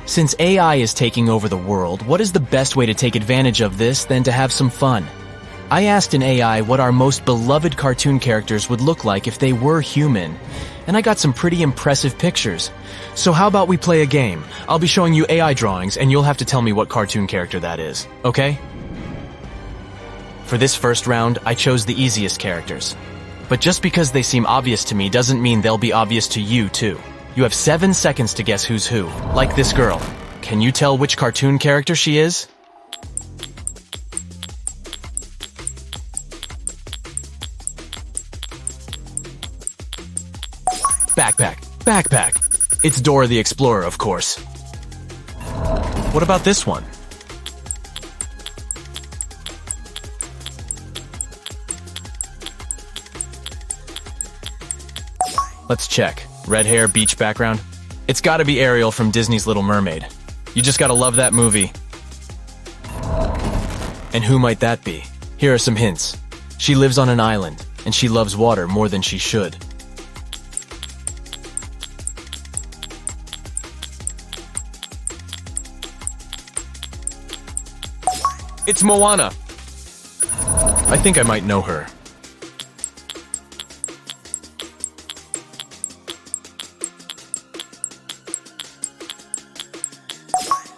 Since AI is taking over the world, what is the best way to take advantage of this than to have some fun? I asked an AI what our most beloved cartoon characters would look like if they were human, and I got some pretty impressive pictures. So how about we play a game? I'll be showing you AI drawings, and you'll have to tell me what cartoon character that is, okay? For this first round, I chose the easiest characters. But just because they seem obvious to me doesn't mean they'll be obvious to you, too. You have 7 seconds to guess who's who, like this girl. Can you tell which cartoon character she is? Backpack. It's Dora the Explorer, of course. What about this one? Let's check. Red hair, beach background. It's gotta be Ariel from Disney's Little Mermaid. You just gotta love that movie. And who might that be? Here are some hints. She lives on an island, and she loves water more than she should. It's Moana. I think I might know her.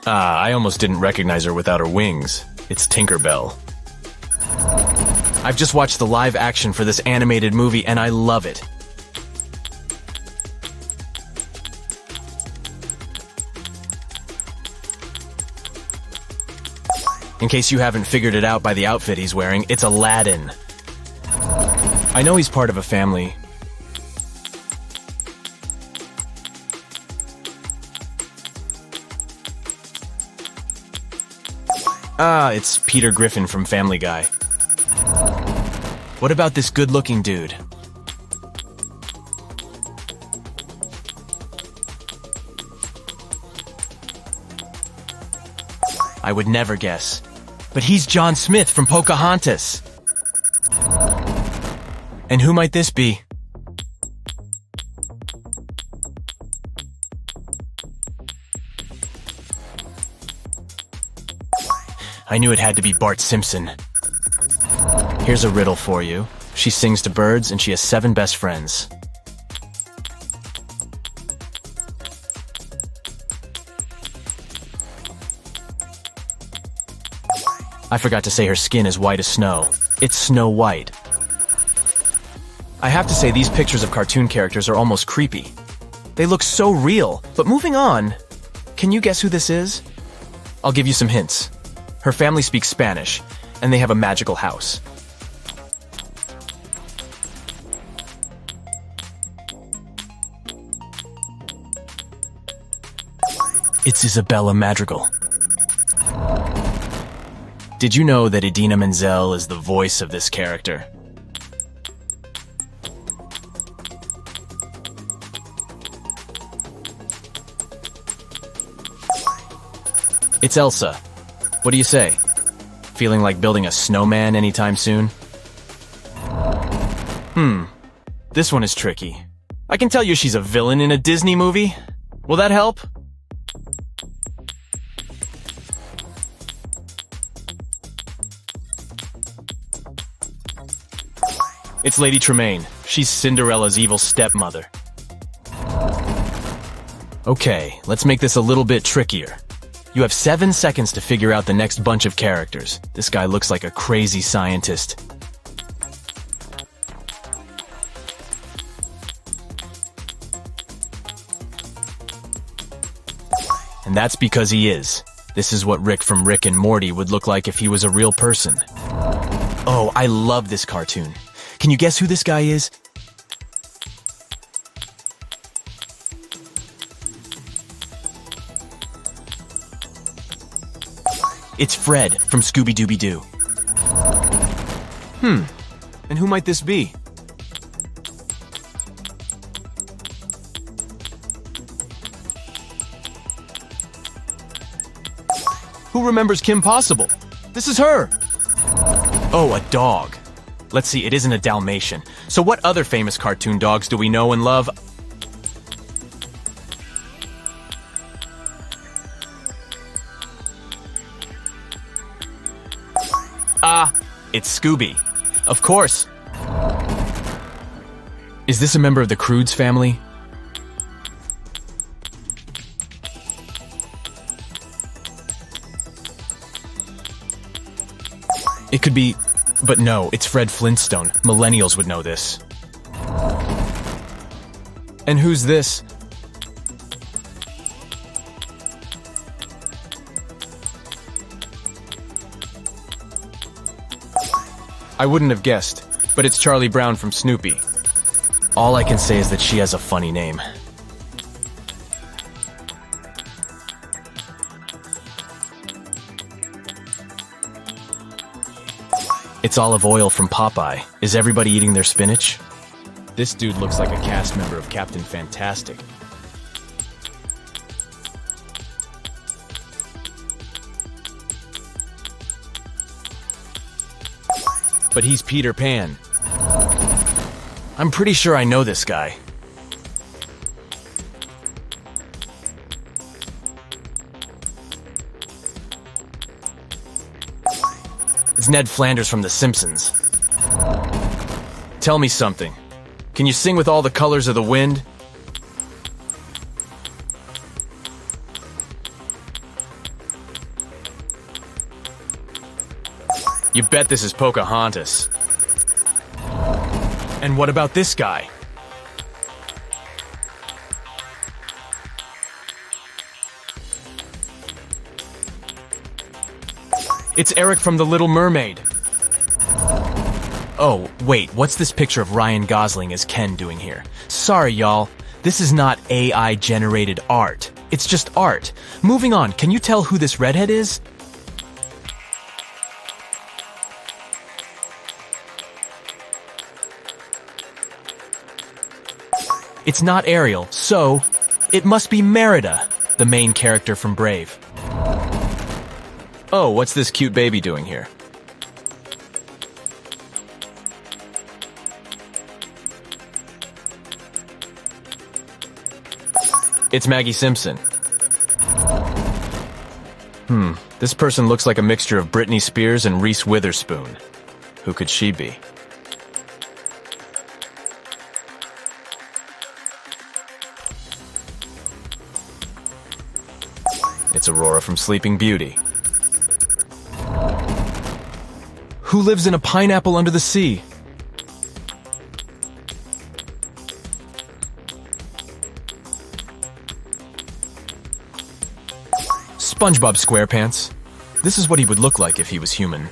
I almost didn't recognize her without her wings. It's Tinkerbell. I've just watched the live action for this animated movie and I love it. In case you haven't figured it out by the outfit he's wearing, it's Aladdin. I know he's part of a family. It's Peter Griffin from Family Guy. What about this good-looking dude? I would never guess. But he's John Smith from Pocahontas. And who might this be? I knew it had to be Bart Simpson. Here's a riddle for you. She sings to birds and she has 7 best friends. I forgot to say her skin is white as snow. It's Snow White. I have to say these pictures of cartoon characters are almost creepy. They look so real, but moving on. Can you guess who this is? I'll give you some hints. Her family speaks Spanish, and they have a magical house. It's Isabella Madrigal. Did you know that Idina Menzel is the voice of this character? It's Elsa. What do you say? Feeling like building a snowman anytime soon? This one is tricky. I can tell you she's a villain in a Disney movie. Will that help? It's Lady Tremaine. She's Cinderella's evil stepmother. Okay, let's make this a little bit trickier. You have 7 seconds to figure out the next bunch of characters. This guy looks like a crazy scientist. And that's because he is. This is what Rick from Rick and Morty would look like if he was a real person. Oh, I love this cartoon. Can you guess who this guy is? It's Fred from Scooby-Dooby-Doo. And who might this be? Who remembers Kim Possible? This is her! Oh, a dog. Let's see, it isn't a Dalmatian. So what other famous cartoon dogs do we know and love? It's Scooby. Of course. Is this a member of the Croods family? It could be, but no, it's Fred Flintstone. Millennials would know this. And who's this? I wouldn't have guessed, but it's Charlie Brown from Snoopy. All I can say is that she has a funny name. It's Olive Oil from Popeye. Is everybody eating their spinach? This dude looks like a cast member of Captain Fantastic. But he's Peter Pan. I'm pretty sure I know this guy. It's Ned Flanders from The Simpsons. Tell me something. Can you sing with all the colors of the wind? You bet this is Pocahontas. And what about this guy? It's Eric from The Little Mermaid. Oh, wait, what's this picture of Ryan Gosling as Ken doing here? Sorry, y'all. This is not AI-generated art. It's just art. Moving on, can you tell who this redhead is? It's not Ariel, so it must be Merida, the main character from Brave. Oh, what's this cute baby doing here? It's Maggie Simpson. This person looks like a mixture of Britney Spears and Reese Witherspoon. Who could she be? It's Aurora from Sleeping Beauty. Who lives in a pineapple under the sea? SpongeBob SquarePants. This is what he would look like if he was human.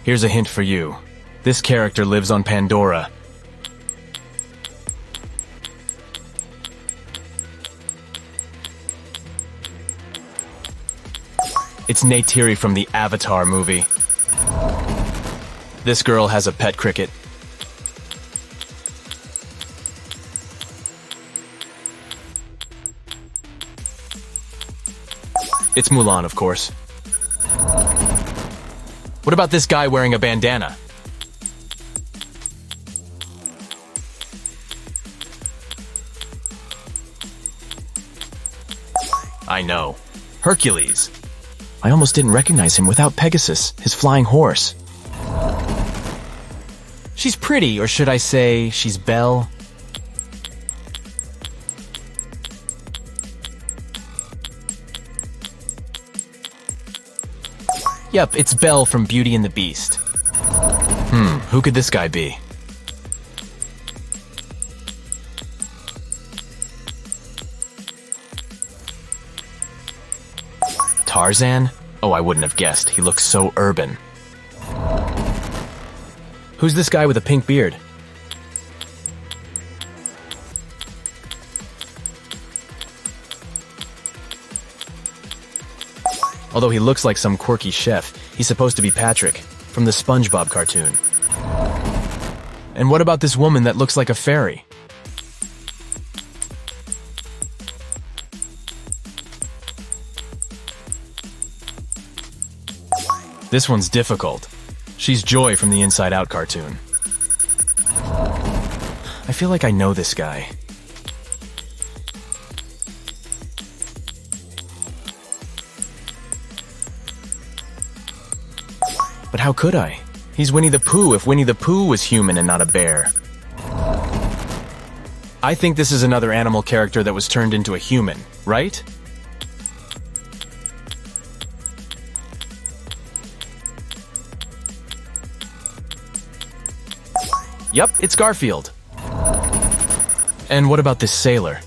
Here's a hint for you. This character lives on Pandora. It's Neytiri from the Avatar movie. This girl has a pet cricket. It's Mulan, of course. What about this guy wearing a bandana? I know. Hercules. I almost didn't recognize him without Pegasus, his flying horse. She's pretty, or should I say, she's Belle? Yep, it's Belle from Beauty and the Beast. Who could this guy be? Tarzan? Oh, I wouldn't have guessed. He looks so urban. Who's this guy with a pink beard? Although he looks like some quirky chef, he's supposed to be Patrick, from the SpongeBob cartoon. And what about this woman that looks like a fairy? This one's difficult. She's Joy from the Inside Out cartoon. I feel like I know this guy. But how could I? He's Winnie the Pooh if Winnie the Pooh was human and not a bear. I think this is another animal character that was turned into a human, right? Yep, it's Garfield. And what about this sailor?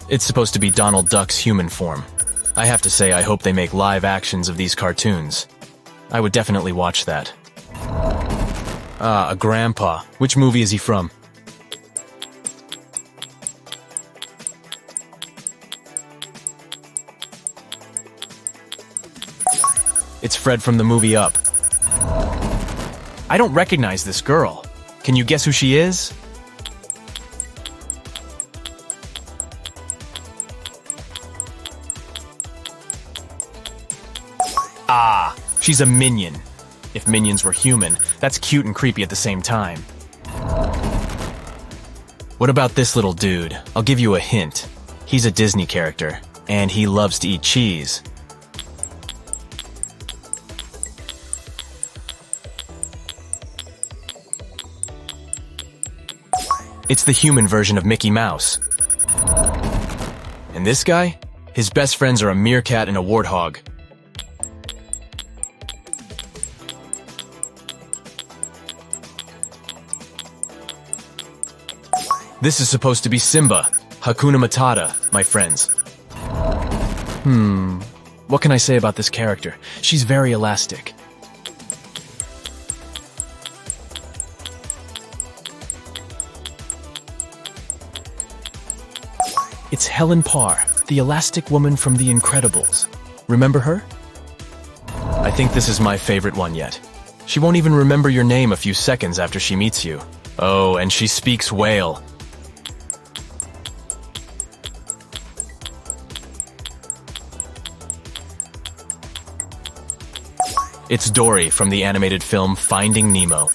It's supposed to be Donald Duck's human form. I have to say, I hope they make live actions of these cartoons. I would definitely watch that. Ah, a grandpa. Which movie is he from? It's Fred from the movie Up. I don't recognize this girl. Can you guess who she is? Ah, she's a minion. If minions were human, that's cute and creepy at the same time. What about this little dude? I'll give you a hint. He's a Disney character, and he loves to eat cheese. It's the human version of Mickey Mouse. And this guy? His best friends are a meerkat and a warthog. This is supposed to be Simba. Hakuna Matata, my friends. What can I say about this character? She's very elastic. It's Helen Parr, the elastic woman from The Incredibles. Remember her? I think this is my favorite one yet. She won't even remember your name a few seconds after she meets you. Oh, and she speaks whale. It's Dory from the animated film Finding Nemo.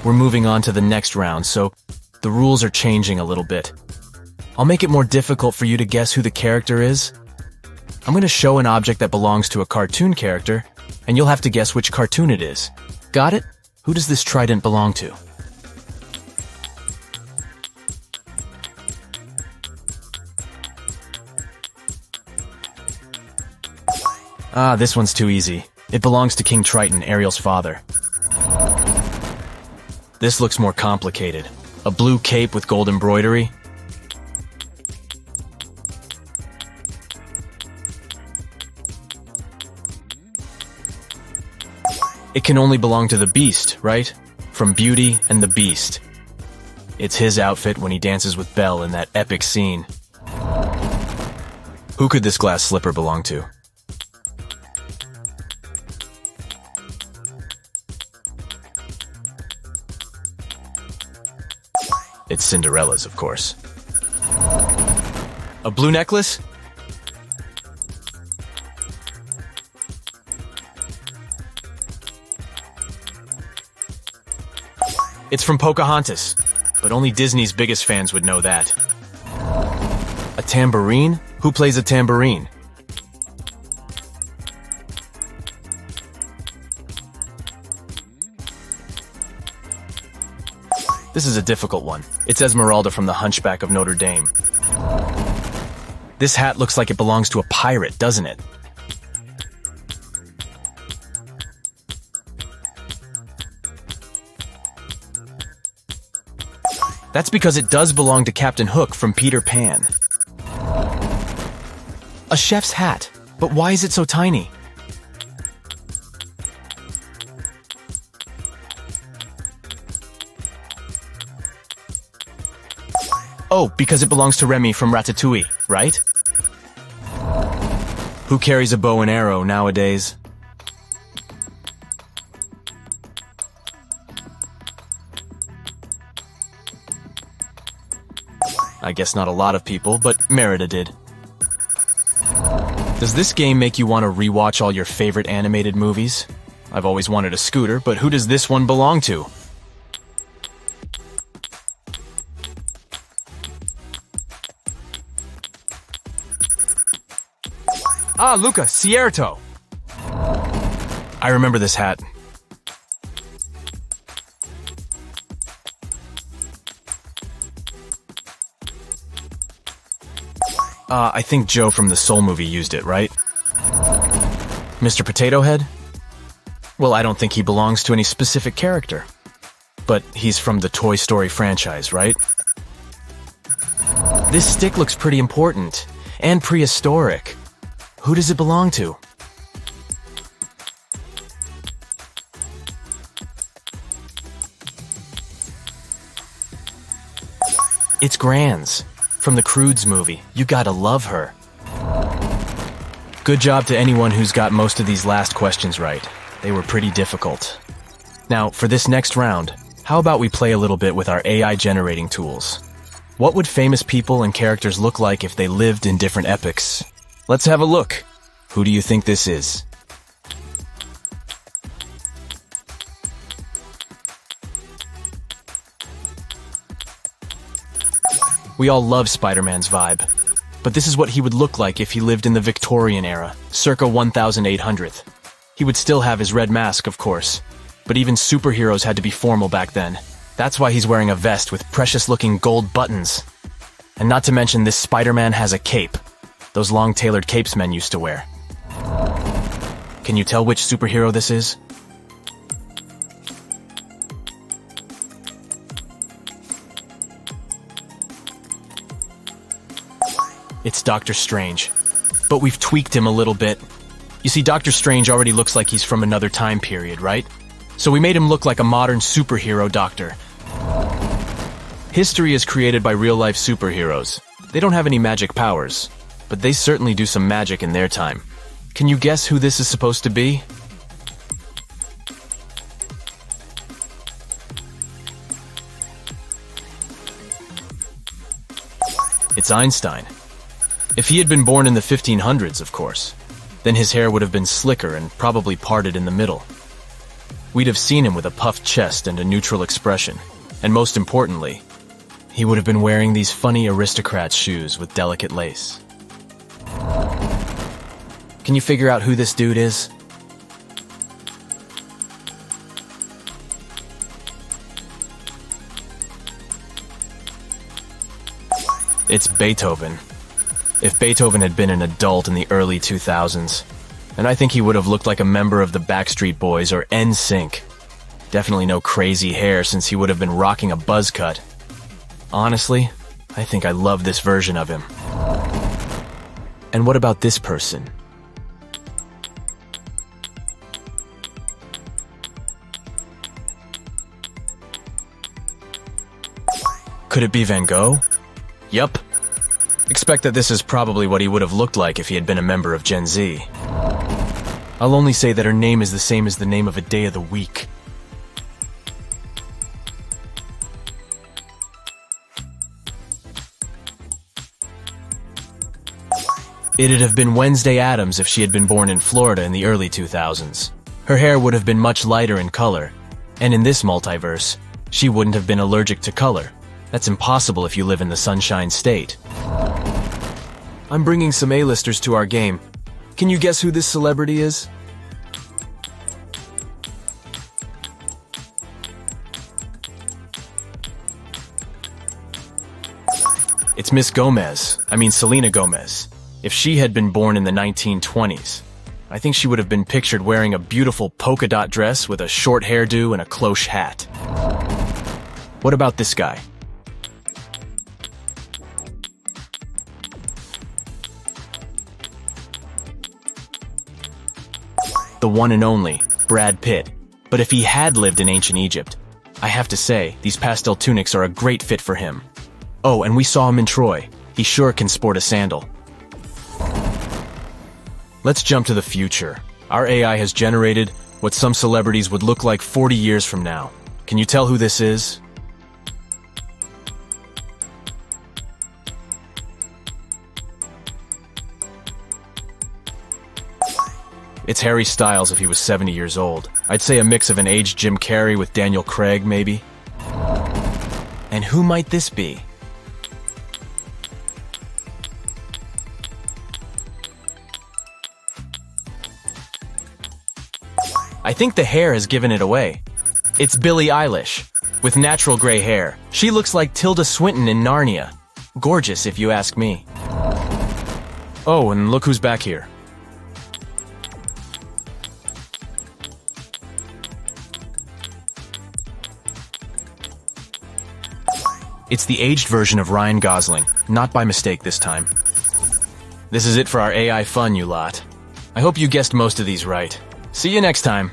We're moving on to the next round, so the rules are changing a little bit. I'll make it more difficult for you to guess who the character is. I'm going to show an object that belongs to a cartoon character, and you'll have to guess which cartoon it is. Got it? Who does this trident belong to? Ah, this one's too easy. It belongs to King Triton, Ariel's father. This looks more complicated. A blue cape with gold embroidery. It can only belong to the Beast, right? From Beauty and the Beast. It's his outfit when he dances with Belle in that epic scene. Who could this glass slipper belong to? It's Cinderella's, of course. A blue necklace? It's from Pocahontas, but only Disney's biggest fans would know that. A tambourine? Who plays a tambourine? This is a difficult one. It's Esmeralda from The Hunchback of Notre Dame. This hat looks like it belongs to a pirate, doesn't it? That's because it does belong to Captain Hook from Peter Pan. A chef's hat, but why is it so tiny? Oh, because it belongs to Remy from Ratatouille, right? Who carries a bow and arrow nowadays? I guess not a lot of people, but Merida did. Does this game make you want to rewatch all your favorite animated movies? I've always wanted a scooter, but who does this one belong to? Ah, Luca, cierto. I remember this hat. I think Joe from the Soul movie used it, right? Mr. Potato Head? Well, I don't think he belongs to any specific character. But he's from the Toy Story franchise, right? This stick looks pretty important and prehistoric. Who does it belong to? It's Gran's, from the Croods movie. You gotta love her. Good job to anyone who's got most of these last questions right. They were pretty difficult. Now, for this next round, how about we play a little bit with our AI generating tools? What would famous people and characters look like if they lived in different epochs? Let's have a look. Who do you think this is? We all love Spider-Man's vibe, but this is what he would look like if he lived in the Victorian era, circa 1800. He would still have his red mask, of course, but even superheroes had to be formal back then. That's why he's wearing a vest with precious-looking gold buttons. And not to mention this Spider-Man has a cape, those long-tailored capes men used to wear. Can you tell which superhero this is? It's Doctor Strange, but we've tweaked him a little bit. You see, Doctor Strange already looks like he's from another time period, right? So we made him look like a modern superhero doctor. History is created by real-life superheroes. They don't have any magic powers, but they certainly do some magic in their time. Can you guess who this is supposed to be? It's Einstein. If he had been born in the 1500s, of course, then his hair would have been slicker and probably parted in the middle. We'd have seen him with a puffed chest and a neutral expression, and most importantly, he would have been wearing these funny aristocrat's shoes with delicate lace. Can you figure out who this dude is? It's Beethoven. If Beethoven had been an adult in the early 2000s, and I think he would have looked like a member of the Backstreet Boys or NSYNC. Definitely no crazy hair since he would have been rocking a buzz cut. Honestly, I think I love this version of him. And what about this person? Could it be Van Gogh? Yup. Expect that this is probably what he would have looked like if he had been a member of Gen Z. I'll only say that her name is the same as the name of a day of the week. It'd have been Wednesday Addams if she had been born in Florida in the early 2000s. Her hair would have been much lighter in color, and in this multiverse, she wouldn't have been allergic to color. That's impossible if you live in the Sunshine State. I'm bringing some A-listers to our game. Can you guess who this celebrity is? It's Miss Gomez. I mean Selena Gomez. If she had been born in the 1920s, I think she would have been pictured wearing a beautiful polka dot dress with a short hairdo and a cloche hat. What about this guy? The one and only, Brad Pitt. But if he had lived in ancient Egypt, I have to say, these pastel tunics are a great fit for him. Oh, and we saw him in Troy. He sure can sport a sandal. Let's jump to the future. Our AI has generated what some celebrities would look like 40 years from now. Can you tell who this is? It's Harry Styles if he was 70 years old. I'd say a mix of an aged Jim Carrey with Daniel Craig, maybe. And who might this be? I think the hair has given it away. It's Billie Eilish, with natural gray hair. She looks like Tilda Swinton in Narnia. Gorgeous, if you ask me. Oh, and look who's back here. It's the aged version of Ryan Gosling, not by mistake this time. This is it for our AI fun, you lot. I hope you guessed most of these right. See you next time.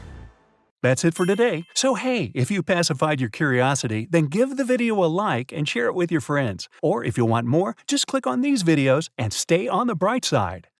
That's it for today. So hey, if you pacified your curiosity, then give the video a like and share it with your friends. Or if you want more, just click on these videos and stay on the bright side.